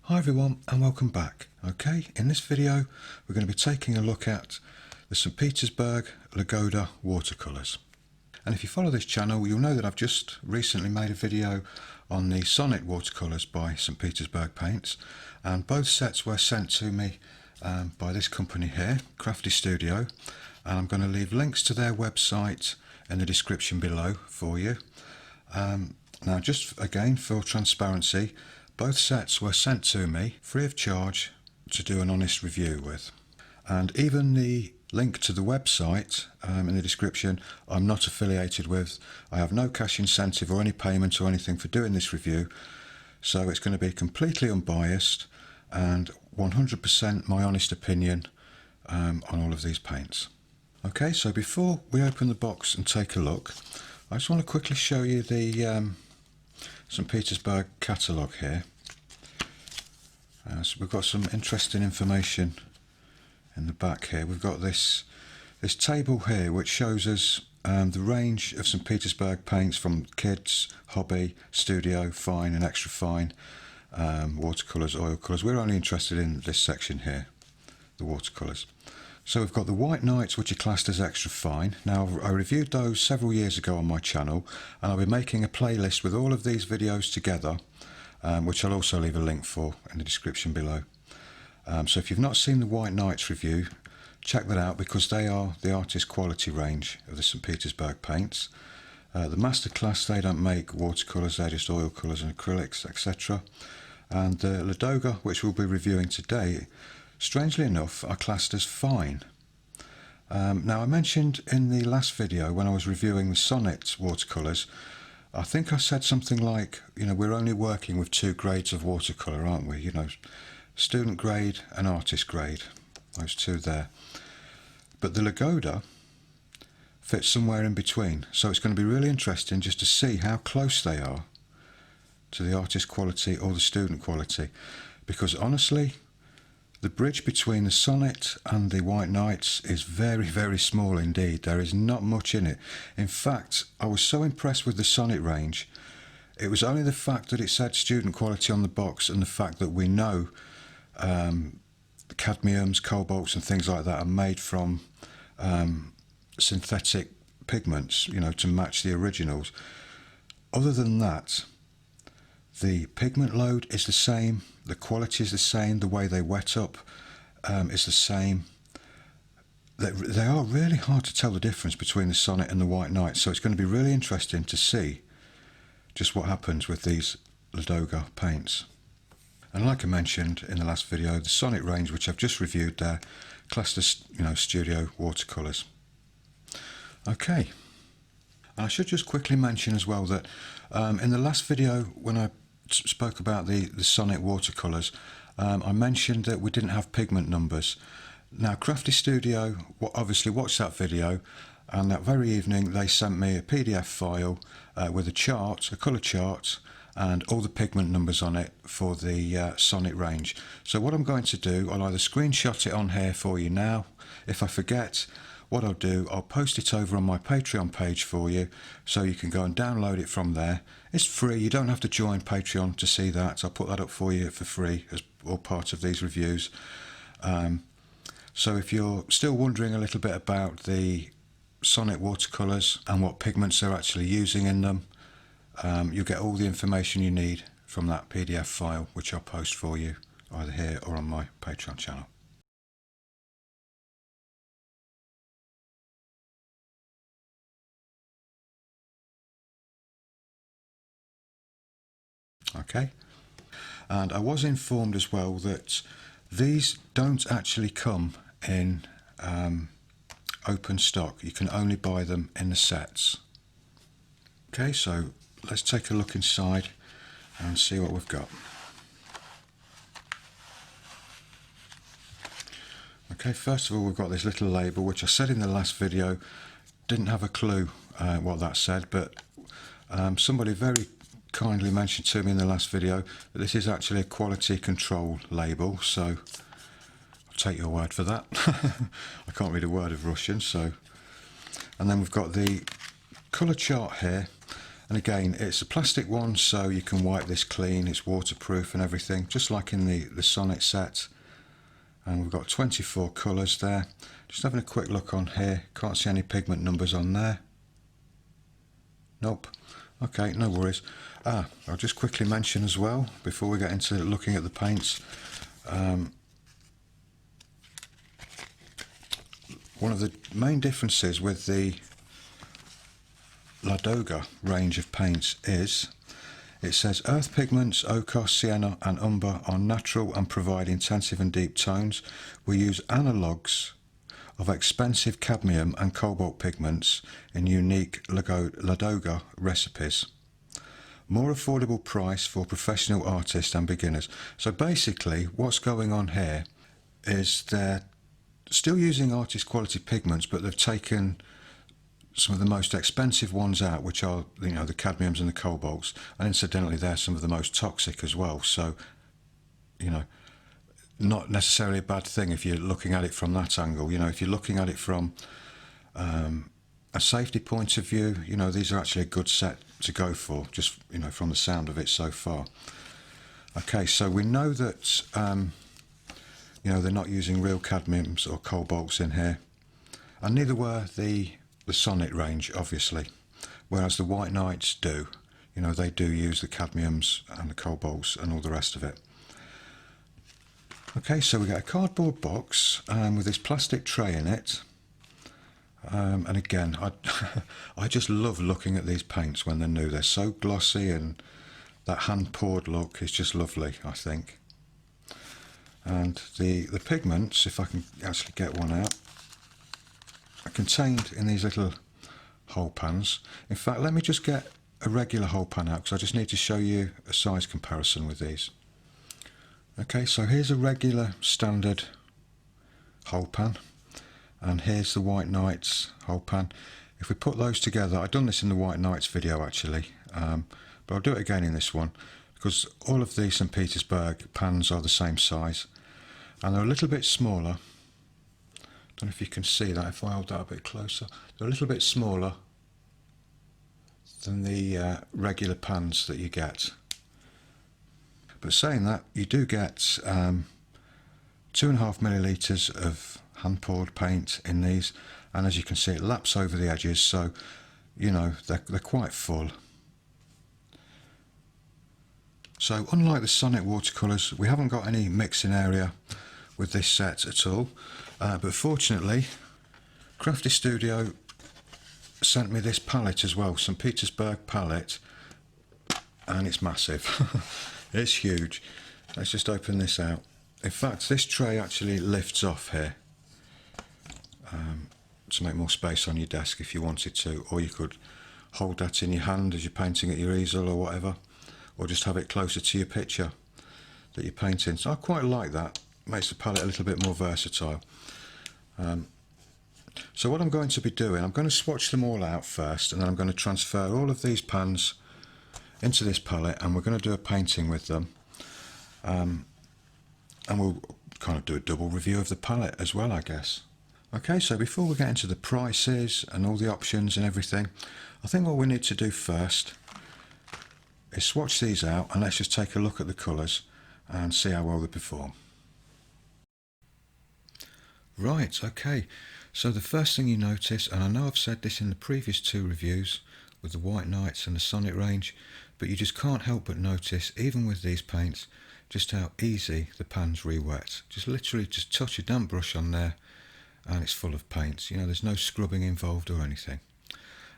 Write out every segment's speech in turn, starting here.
Hi everyone and welcome back. Okay, in this video we're going to be taking a look at the St. Petersburg Ladoga watercolours. And if you follow this channel you'll know that I've just recently made a video on the Sonnet watercolours by St. Petersburg Paints, and both sets were sent to me by this company here, Crafty Studio, and I'm going to leave links to their website in the description below for you. Now just again for transparency, both sets were sent to me free of charge to do an honest review with, and even the link to the website in the description I'm not affiliated with. I have no cash incentive or any payment or anything for doing this review, so it's going to be completely unbiased and 100% my honest opinion on all of these paints. Okay, so before we open the box and take a look, I just want to quickly show you the St. Petersburg Catalogue here. So we've got some interesting information in the back here. We've got this table here which shows us the range of St. Petersburg paints from kids, hobby, studio, fine and extra fine, watercolours, oil colours. We're only interested in this section here, the watercolours. So we've got the White Nights, which are classed as extra fine. Now I reviewed those several years ago on my channel, and I'll be making a playlist with all of these videos together, which I'll also leave a link for in the description below. So if you've not seen the White Nights review, check that out, because they are the artist quality range of the St. Petersburg paints. The Masterclass, they don't make watercolours, they're just oil colours and acrylics, etc. And the Ladoga, which we'll be reviewing today, strangely enough, are classed as fine. Now I mentioned in the last video when I was reviewing the Sonnet watercolours, I think I said something like, you know, we're only working with two grades of watercolour, aren't we? You know, student grade and artist grade, those two there. But the Ladoga fits somewhere in between, so it's going to be really interesting just to see how close they are to the artist quality or the student quality, because honestly, the bridge between the Sonnet and the White Nights is very, very small indeed. There is not much in it. In fact, I was so impressed with the Sonnet range, it was only the fact that it said student quality on the box and the fact that we know cadmiums, cobalts and things like that are made from synthetic pigments, you know, to match the originals. Other than that, the pigment load is the same, the quality is the same, the way they wet up is the same. They are really hard to tell the difference between the Sonnet and the White Night, so it's going to be really interesting to see just what happens with these Ladoga paints. And like I mentioned in the last video, the Sonnet range, which I've just reviewed there, classed as, you know, studio watercolours. Okay, and I should just quickly mention as well that in the last video when I spoke about the Sonnet watercolours, I mentioned that we didn't have pigment numbers. Now Crafty Studio obviously watched that video, and that very evening they sent me a PDF file with a chart, a colour chart, and all the pigment numbers on it for the Sonnet range. So what I'm going to do, I'll either screenshot it on here for you now. If I forget, what I'll do, I'll post it over on my Patreon page for you, so you can go and download it from there. It's free, you don't have to join Patreon to see that. I'll put that up for you for free as all part of these reviews. So if you're still wondering a little bit about the Sonnet watercolours and what pigments they're actually using in them, you'll get all the information you need from that PDF file, which I'll post for you either here or on my Patreon channel. Okay, and I was informed as well that these don't actually come in open stock. You can only buy them in the sets. Okay, so let's take a look inside and see what we've got. Okay, first of all we've got this little label, which I said in the last video, didn't have a clue what that said, but somebody very kindly mentioned to me in the last video that this is actually a quality control label, so I'll take your word for that. I can't read a word of Russian, so. And then we've got the colour chart here, And again, it's a plastic one, so you can wipe this clean, it's waterproof and everything, just like in the Sonnet set. And we've got 24 colours there. Just having a quick look on here, can't see any pigment numbers on there. Nope. Okay, no worries. I'll just quickly mention as well, before we get into looking at the paints, one of the main differences with the Ladoga range of paints is it says earth pigments, ochre, sienna and umber are natural and provide intensive and deep tones. We use analogues of expensive cadmium and cobalt pigments in unique Ladoga recipes. More affordable price for professional artists and beginners. So basically what's going on here is they're still using artist quality pigments, but they've taken some of the most expensive ones out, which are, you know, the cadmiums and the cobalts, and incidentally they're some of the most toxic as well. So, you know, not necessarily a bad thing if you're looking at it from that angle. You know, if you're looking at it from a safety point of view, you know, these are actually a good set to go for, just, you know, from the sound of it so far. Okay, so we know that you know, they're not using real cadmiums or cobalts in here, and neither were the Sonnet range, obviously, whereas the White Knights do. You know, they do use the cadmiums and the cobalts and all the rest of it. Okay, so we get a cardboard box with this plastic tray in it, and again, I just love looking at these paints when they're new. They're so glossy, and that hand-poured look is just lovely, I think. And the pigments, if I can actually get one out, are contained in these little hole pans. In fact, let me just get a regular hole pan out, because I just need to show you a size comparison with these. Okay, so here's a regular standard hole pan, and here's the White Knights hole pan. If we put those together, I've done this in the White Knights video actually, but I'll do it again in this one, because all of the St. Petersburg pans are the same size, and they're a little bit smaller. Don't know if you can see that if I hold that a bit closer. They're a little bit smaller than the regular pans that you get. But saying that, you do get 2.5 millilitres of hand-poured paint in these, and as you can see, it laps over the edges, so you know they're quite full. So unlike the Sonnet watercolours, we haven't got any mixing area with this set at all, but fortunately Crafty Studio sent me this palette as well, St. Petersburg palette, and it's massive. It's huge. Let's just open this out. In fact, this tray actually lifts off here to make more space on your desk if you wanted to, or you could hold that in your hand as you're painting at your easel or whatever, or just have it closer to your picture that you're painting. So I quite like that. Makes the palette a little bit more versatile. So what I'm going to be doing, I'm going to swatch them all out first, and then I'm going to transfer all of these pans into this palette, and we're going to do a painting with them, and we'll kind of do a double review of the palette as well, I guess. Okay, so before we get into the prices and all the options and everything, I think what we need to do first is swatch these out, and let's just take a look at the colours and see how well they perform. Right, okay, so the first thing you notice, and I know I've said this in the previous two reviews with the White Knights and the Sonnet range, but you just can't help but notice, even with these paints, just how easy the pan's re-wet. Just literally just touch a damp brush on there and it's full of paints. You know, there's no scrubbing involved or anything.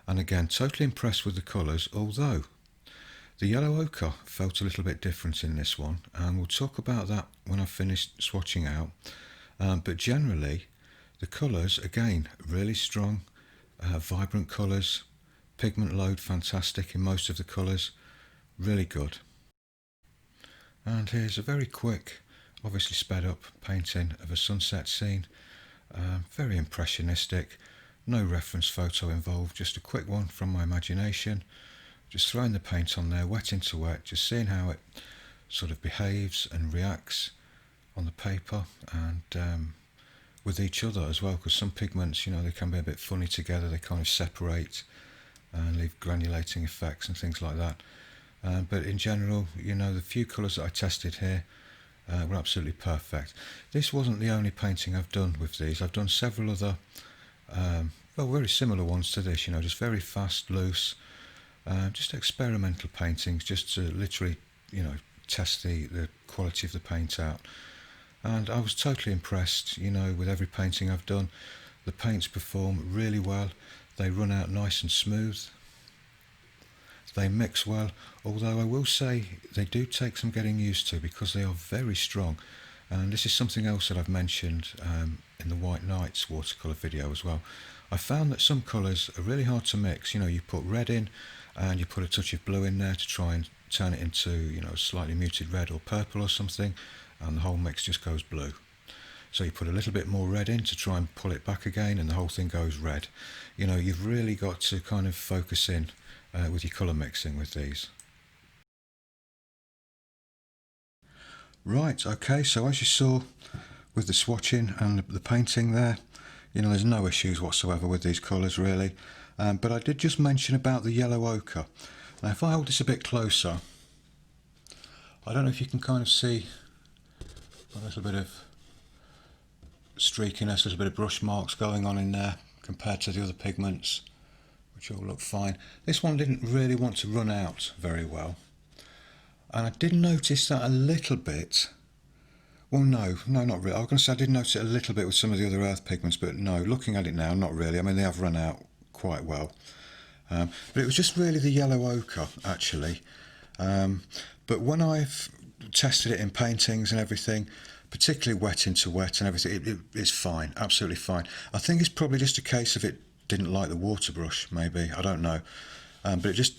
And again, totally impressed with the colours, although the yellow ochre felt a little bit different in this one, and we'll talk about that when I've finished swatching out. But generally, the colours, again, really strong, vibrant colours, pigment load fantastic in most of the colours, really good. And here's a very quick, obviously sped up painting of a sunset scene, very impressionistic, no reference photo involved, just a quick one from my imagination, just throwing the paint on there, wet into wet, just seeing how it sort of behaves and reacts on the paper, and with each other as well, because some pigments, you know, they can be a bit funny together, they kind of separate, and leave granulating effects and things like that. But in general, you know, the few colours that I tested here were absolutely perfect. This wasn't the only painting I've done with these. I've done several other, well, very similar ones to this, you know, just very fast, loose, just experimental paintings, just to literally, you know, test the quality of the paint out. And I was totally impressed, you know, with every painting I've done. The paints perform really well. They run out nice and smooth. They mix well, although I will say they do take some getting used to because they are very strong. And this is something else that I've mentioned in the White Nights watercolour video as well. I found that some colours are really hard to mix. You know, you put red in and you put a touch of blue in there to try and turn it into, you know, slightly muted red or purple or something, and the whole mix just goes blue. So you put a little bit more red in to try and pull it back again, and the whole thing goes red. You know, you've really got to kind of focus in with your colour mixing with these. Right, okay, so as you saw with the swatching and the painting there, you know, there's no issues whatsoever with these colours really. But I did just mention about the yellow ochre. Now if I hold this a bit closer, I don't know if you can kind of see a little bit of streakiness, a little bit of brush marks going on in there compared to the other pigments, which all look fine. This one didn't really want to run out very well. And I did notice that a little bit. Well, no, not really. I was going to say I did notice it a little bit with some of the other earth pigments, but no, looking at it now, not really. I mean, they have run out quite well. But it was just really the yellow ochre, actually. But when I've tested it in paintings and everything, particularly wet into wet and everything, it's fine, absolutely fine. I think it's probably just a case of it didn't like the water brush, maybe, I don't know. But it just,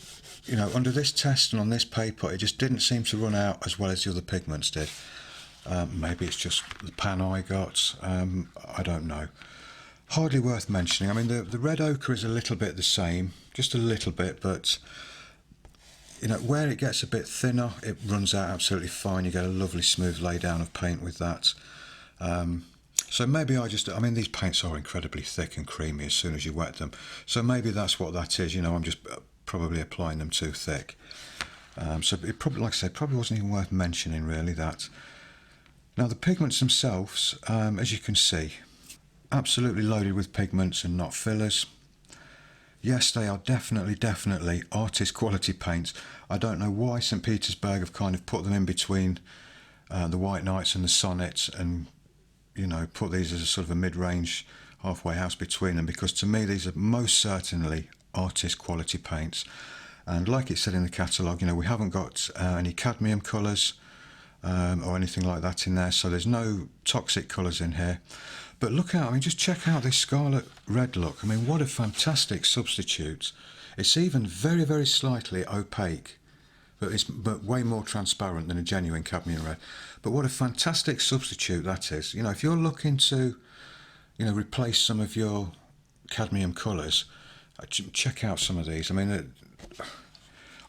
you know, under this test and on this paper, it just didn't seem to run out as well as the other pigments did. Maybe it's just the pan I got, I don't know. Hardly worth mentioning. I mean, the red ochre is a little bit the same, just a little bit, but you know, where it gets a bit thinner, it runs out absolutely fine. You get a lovely smooth lay down of paint with that. So maybe I mean, these paints are incredibly thick and creamy as soon as you wet them. So maybe that's what that is, you know, I'm just probably applying them too thick. So it probably, like I said, probably wasn't even worth mentioning really that. Now the pigments themselves, as you can see, absolutely loaded with pigments and not fillers. Yes, they are definitely artist quality paints. I don't know why St. Petersburg have kind of put them in between the White Nights and the Sonnets, and you know, put these as a sort of a mid-range halfway house between them, because to me these are most certainly artist quality paints. And like it said in the catalogue, you know, we haven't got any cadmium colours or anything like that in there, so there's no toxic colours in here. But look out, I mean, just check out this scarlet red look. I mean, what a fantastic substitute. It's even very slightly opaque, but it's way more transparent than a genuine cadmium red. But what a fantastic substitute that is. You know, if you're looking to, you know, replace some of your cadmium colours, check out some of these. I mean,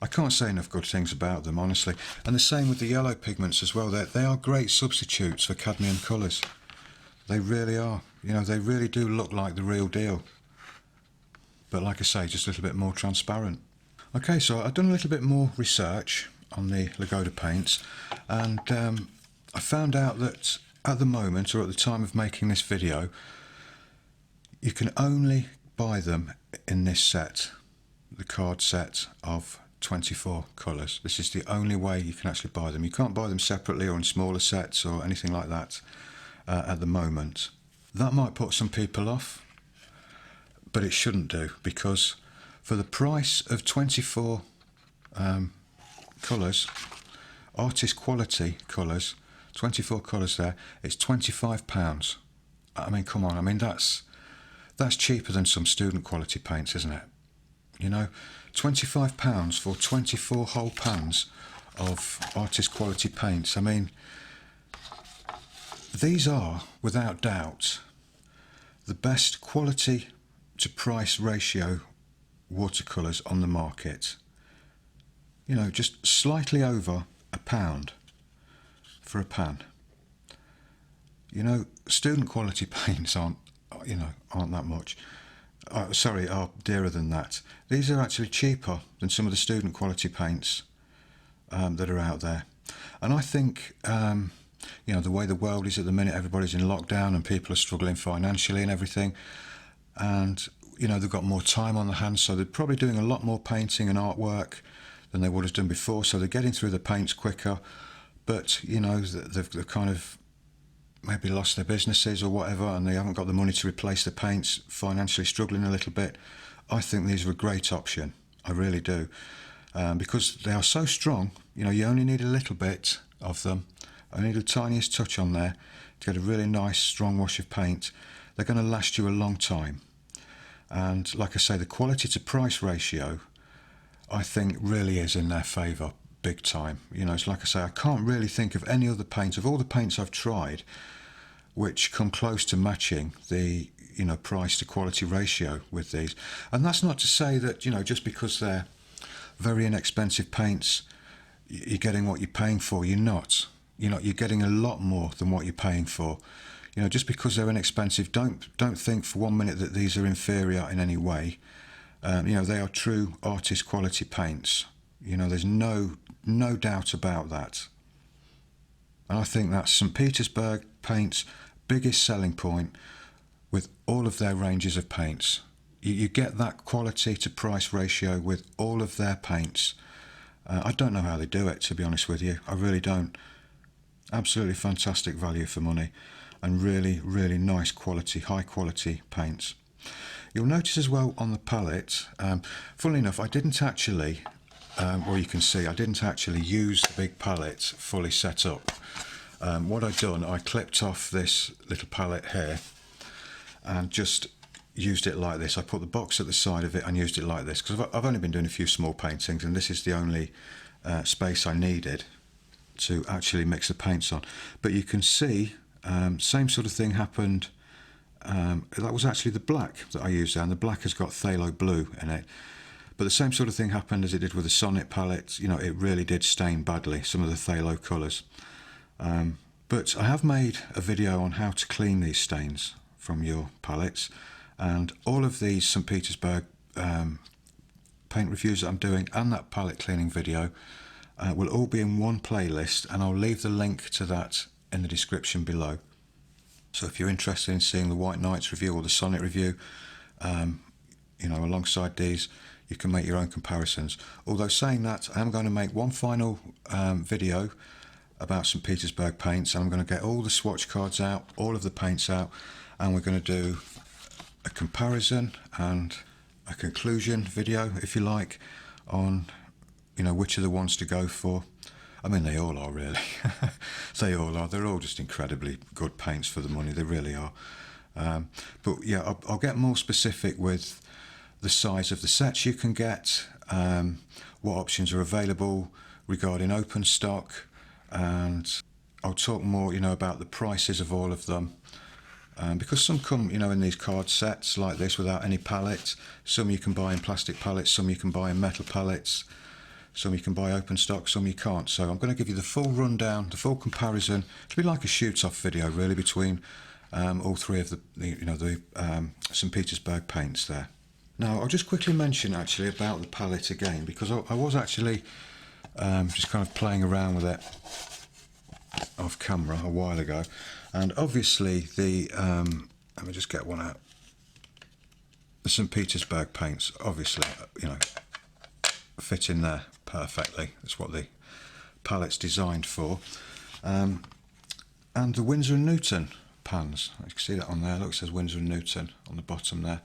I can't say enough good things about them, honestly. And the same with the yellow pigments as well. They are great substitutes for cadmium colours. They really are. You know, they really do look like the real deal. But like I say, just a little bit more transparent. Okay, so I've done a little bit more research on the Ladoga paints, and I found out that at the moment, or at the time of making this video, you can only buy them in this set, the card set of 24 colours. This is the only way you can actually buy them. You can't buy them separately or in smaller sets or anything like that at the moment. That might put some people off, but it shouldn't do, because for the price of 24 colours, artist quality colours, 24 colours there, it's £25. I mean, come on, I mean, that's cheaper than some student quality paints, isn't it? You know, £25 for 24 whole pans of artist quality paints. I mean, these are, without doubt, the best quality to price ratio watercolours on the market. You know, just slightly over £1 for a pan. You know, student quality paints aren't that much. sorry, are dearer than that. These are actually cheaper than some of the student quality paints that are out there. And I think, you know, the way the world is at the minute, everybody's in lockdown and people are struggling financially and everything. And, you know, they've got more time on their hands, so they're probably doing a lot more painting and artwork than they would have done before. So they're getting through the paints quicker. But, you know, they've kind of maybe lost their businesses or whatever, and they haven't got the money to replace the paints, financially struggling a little bit. I think these are a great option. I really do. Because they are so strong, you know, you only need a little bit of them. Only the tiniest touch on there to get a really nice strong wash of paint. They're going to last you a long time. And like I say, the quality to price ratio, I think, really is in their favour, big time. You know, it's like I say, I can't really think of any other paint, of all the paints I've tried, which come close to matching the, you know, price to quality ratio with these. And that's not to say that, you know, just because they're very inexpensive paints, you're getting what you're paying for. You're not. You know, you're getting a lot more than what you're paying for. You know, just because they're inexpensive, don't think for 1 minute that these are inferior in any way. You know, they are true artist quality paints. You know, there's no doubt about that. And I think that's St. Petersburg Paint's biggest selling point with all of their ranges of paints. You get that quality to price ratio with all of their paints. I don't know how they do it, to be honest with you. I really don't. Absolutely fantastic value for money. And really, really nice quality, high quality paints. You'll notice as well on the palette, funnily enough, I didn't actually, well, you can see, I didn't actually use the big palette fully set up. What I've done, I clipped off this little palette here and just used it like this. I put the box at the side of it and used it like this, because I've only been doing a few small paintings and this is the only space I needed to actually mix the paints on. But you can see, same sort of thing happened. That was actually the black that I used there, and the black has got phthalo blue in it. But the same sort of thing happened as it did with the Sonnet palette. You know, it really did stain badly, some of the phthalo colours. But I have made a video on how to clean these stains from your palettes, and all of these St. Petersburg paint reviews that I'm doing and that palette cleaning video will all be in one playlist, and I'll leave the link to that in the description below. So if you're interested in seeing the White Nights review or the Sonnet review, you know, alongside these, you can make your own comparisons. Although saying that, I am going to make one final video about St. Petersburg paints, and I'm going to get all the swatch cards out, all of the paints out, and we're going to do a comparison and a conclusion video, if you like, on, you know, which are the ones to go for. I mean, they all are, really. They all are. They're all just incredibly good paints for the money. They really are. But yeah, I'll get more specific with the size of the sets you can get, what options are available regarding open stock, and I'll talk more, you know, about the prices of all of them. Because some come, you know, in these card sets like this without any palette. Some you can buy in plastic pallets, some you can buy in metal pallets. Some you can buy open stock, some you can't. So I'm going to give you the full rundown, the full comparison. It'll be like a shoot-off video, really, between all three of the St. Petersburg paints there. Now, I'll just quickly mention, actually, about the palette again, because I was actually just kind of playing around with it off camera a while ago. And obviously, let me just get one out. The St. Petersburg paints, obviously, you know, fit in there perfectly. That's what the palette's designed for. And the Winsor & Newton pans, you can see that on there. Look, it says Winsor & Newton on the bottom there.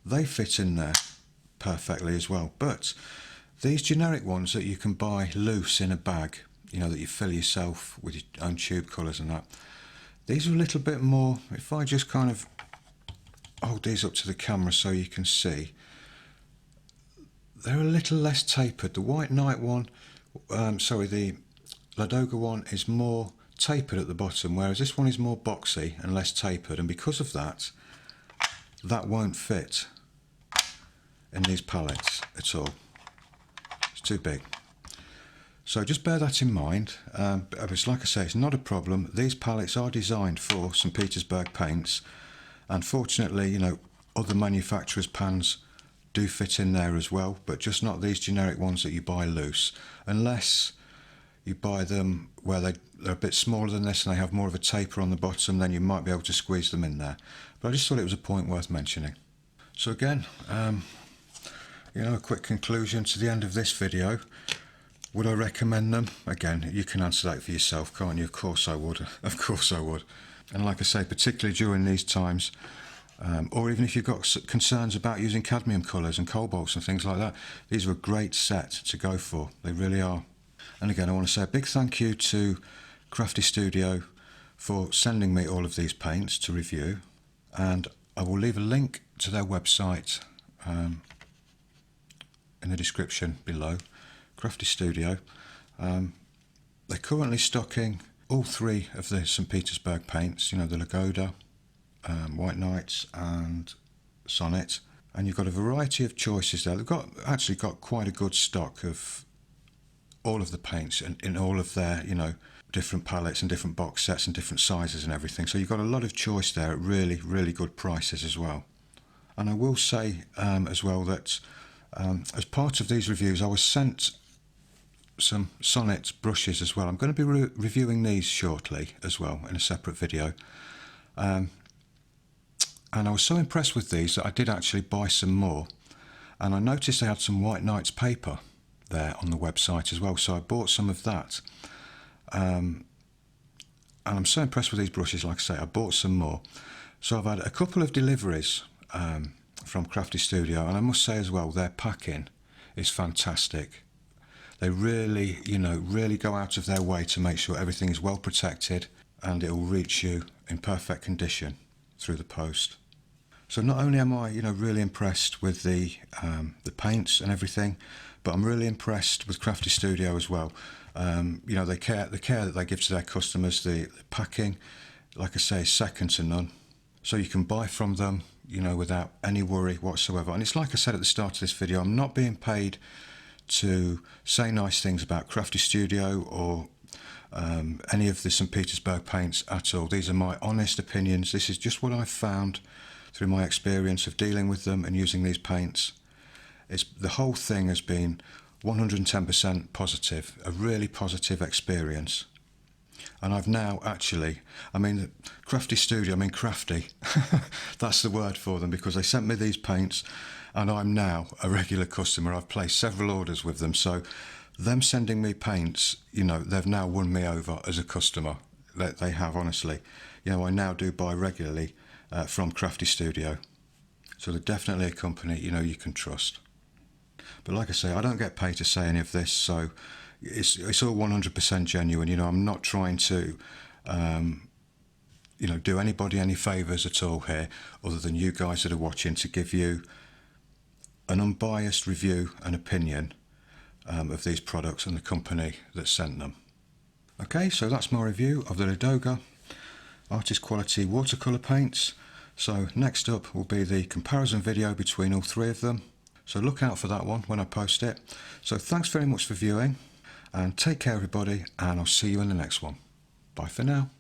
They fit in there perfectly as well. But these generic ones that you can buy loose in a bag, you know, that you fill yourself with your own tube colours and that, these are a little bit more, if I just kind of hold these up to the camera so you can see, they're a little less tapered. The White Knight one, the Ladoga one is more tapered at the bottom, whereas this one is more boxy and less tapered, and because of that, that won't fit in these palettes at all. It's too big. So just bear that in mind. It's like I say, it's not a problem. These palettes are designed for St. Petersburg paints, and fortunately, you know, other manufacturers' pans do fit in there as well, but just not these generic ones that you buy loose, unless you buy them where they're a bit smaller than this and they have more of a taper on the bottom, then you might be able to squeeze them in there. But I just thought it was a point worth mentioning. So again, you know, a quick conclusion to the end of this video. Would I recommend them? Again, you can answer that for yourself, can't you? Of course I would. Of course I would. And like I say, particularly during these times, or even if you've got concerns about using cadmium colours and cobalts and things like that, these are a great set to go for. They really are. And again, I want to say a big thank you to Crafty Studio for sending me all of these paints to review, and I will leave a link to their website in the description below. Crafty Studio. They're currently stocking all three of the St. Petersburg paints, you know, the Ladoga, White Knights and Sonnet, and you've got a variety of choices there. They've actually got quite a good stock of all of the paints in all of their, you know, different palettes and different box sets and different sizes and everything. So you've got a lot of choice there at really, really good prices as well. And I will say as well that as part of these reviews, I was sent some Sonnet brushes as well. I'm going to be reviewing these shortly as well in a separate video. And I was so impressed with these that I did actually buy some more. And I noticed they had some White Knights paper there on the website as well, so I bought some of that. And I'm so impressed with these brushes, like I say, I bought some more. So I've had a couple of deliveries from Crafty Studio, and I must say as well, their packing is fantastic. They really, you know, really go out of their way to make sure everything is well protected and it will reach you in perfect condition through the post. So not only am I, you know, really impressed with the paints and everything, but I'm really impressed with Crafty Studio as well. You know, the care that they give to their customers, the packing, like I say, is second to none. So you can buy from them, you know, without any worry whatsoever. And it's like I said at the start of this video, I'm not being paid to say nice things about Crafty Studio or any of the St. Petersburg paints at all. These are my honest opinions. This is just what I've found through my experience of dealing with them and using these paints. The whole thing has been 110% positive, a really positive experience. And I've now actually, I mean, Crafty Studio, I mean crafty, that's the word for them, because they sent me these paints and I'm now a regular customer. I've placed several orders with them, so them sending me paints, you know, they've now won me over as a customer. They have, honestly. You know, I now do buy regularly from Crafty Studio. So they're definitely a company, you know, you can trust. But like I say, I don't get paid to say any of this, so it's all 100% genuine. You know, I'm not trying to, you know, do anybody any favours at all here, other than you guys that are watching, to give you an unbiased review and opinion of these products and the company that sent them. Okay, so that's my review of the Ladoga Artist Quality Watercolour paints. So next up will be the comparison video between all three of them. So look out for that one when I post it. So thanks very much for viewing, and take care everybody, and I'll see you in the next one. Bye for now.